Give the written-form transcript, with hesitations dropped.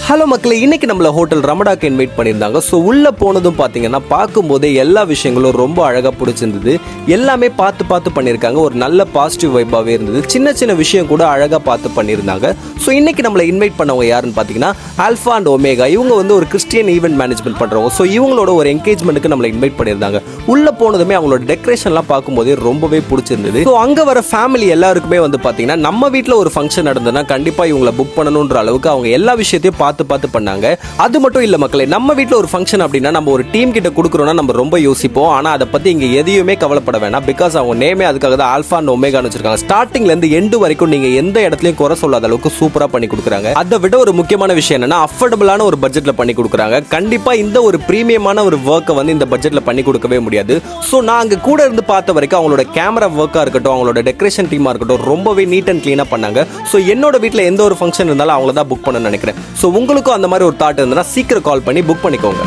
Hello மக்களே, இன்னைக்கு நம்மள ஹோட்டல் ரமடாக்கு இன்வைட் பண்ணியிருந்தாங்க. ஸோ உள்ளே போனதும் பார்த்தீங்கன்னா பார்க்கும்போதே எல்லா விஷயங்களும் ரொம்ப அழகாக பிடிச்சிருந்தது. எல்லாமே பார்த்து பண்ணியிருக்காங்க. ஒரு நல்ல பாசிட்டிவ் வைப்பாகவே இருந்தது. சின்ன சின்ன விஷயம் கூட அழகாக பார்த்து பண்ணியிருந்தாங்க. ஸோ இன்னைக்கு நம்மளை இன்வைட் பண்ணவங்க யாருன்னு பார்த்தீங்கன்னா ஆல்ஃபா அண்ட் ஒமேகா. இவங்க வந்து ஒரு கிறிஸ்டியன் ஈவெண்ட் மேனேஜ்மெண்ட் பண்ணுறவங்க. ஸோ இவங்களோட ஒரு என்கேஜ்மெண்ட்டுக்கு நம்மளை இன்வைட் பண்ணியிருந்தாங்க. உள்ளே போனதுமே அவங்களோட டெக்கரேஷன்லாம் பார்க்கும்போதே ரொம்பவே பிடிச்சிருந்தது. ஸோ அங்கே வர ஃபேமிலி எல்லாருக்குமே வந்து பார்த்தீங்கன்னா நம்ம வீட்டில் ஒரு ஃபங்க்ஷன் நடந்ததுன்னா கண்டிப்பாக இவங்களை புக் பண்ணணுன்ற அளவுக்கு அவங்க எல்லா விஷயத்தையும் பார்த்து பண்ணாங்க. அது மட்டும் இல்ல மக்களே, நம்ம வீட்ல ஒரு ஃபங்க்ஷன் அப்படின்னா நம்ம ஒரு டீம் கிட்ட கொடுக்கறோம்னா நம்ம ரொம்ப யோசிப்போம். ஆனா அதை பத்தி இங்க எதையுமே கவலைப்பட வேணாம். பிகாஸ் அவங்க நேமே அதுக்காக தான் ஆல்ஃபா அண்ட் ஒமேகான்னு வச்சிருக்காங்க. ஸ்டார்டிங்ல இருந்து எண்டு வரைக்கும் நீங்க எந்த இடத்துலயும் குறை சொல்லாத அளவுக்கு சூப்பரா பண்ணி கொடுக்குறாங்க. அதை விட ஒரு முக்கியமான விஷயம் என்னன்னா அஃபோர்டபிளான ஒரு பட்ஜெட்ல பண்ணி கொடுக்குறாங்க. கண்டிப்பா இந்த ஒரு பிரீமியமான ஒரு ஒர்க்கை வந்து இந்த பட்ஜெட்ல பண்ணி கொடுக்கவே முடியாது. ஸோ நான் அங்க கூட இருந்து பார்த்த வரைக்கும் அவங்களோட கேமரா ஒர்க்கா இருக்கட்டும், அவங்களோட டெக்கரேஷன் டீமா இருக்கட்டும், ரொம்பவே நீட் அண்ட் கிளீனா பண்ணாங்க. ஸோ என்னோட வீட்டில் எந்த ஒரு ஃபங்க்ஷன் இருந்தாலும் அவங்கள தான் புக் பண்ண நினைக்கிறேன். ஸோ உங்களுக்கும் அந்த மாதிரி ஒரு தாட் இருந்ததுன்னா சீக்கிரம் கால் பண்ணி புக் பண்ணிக்கோங்க.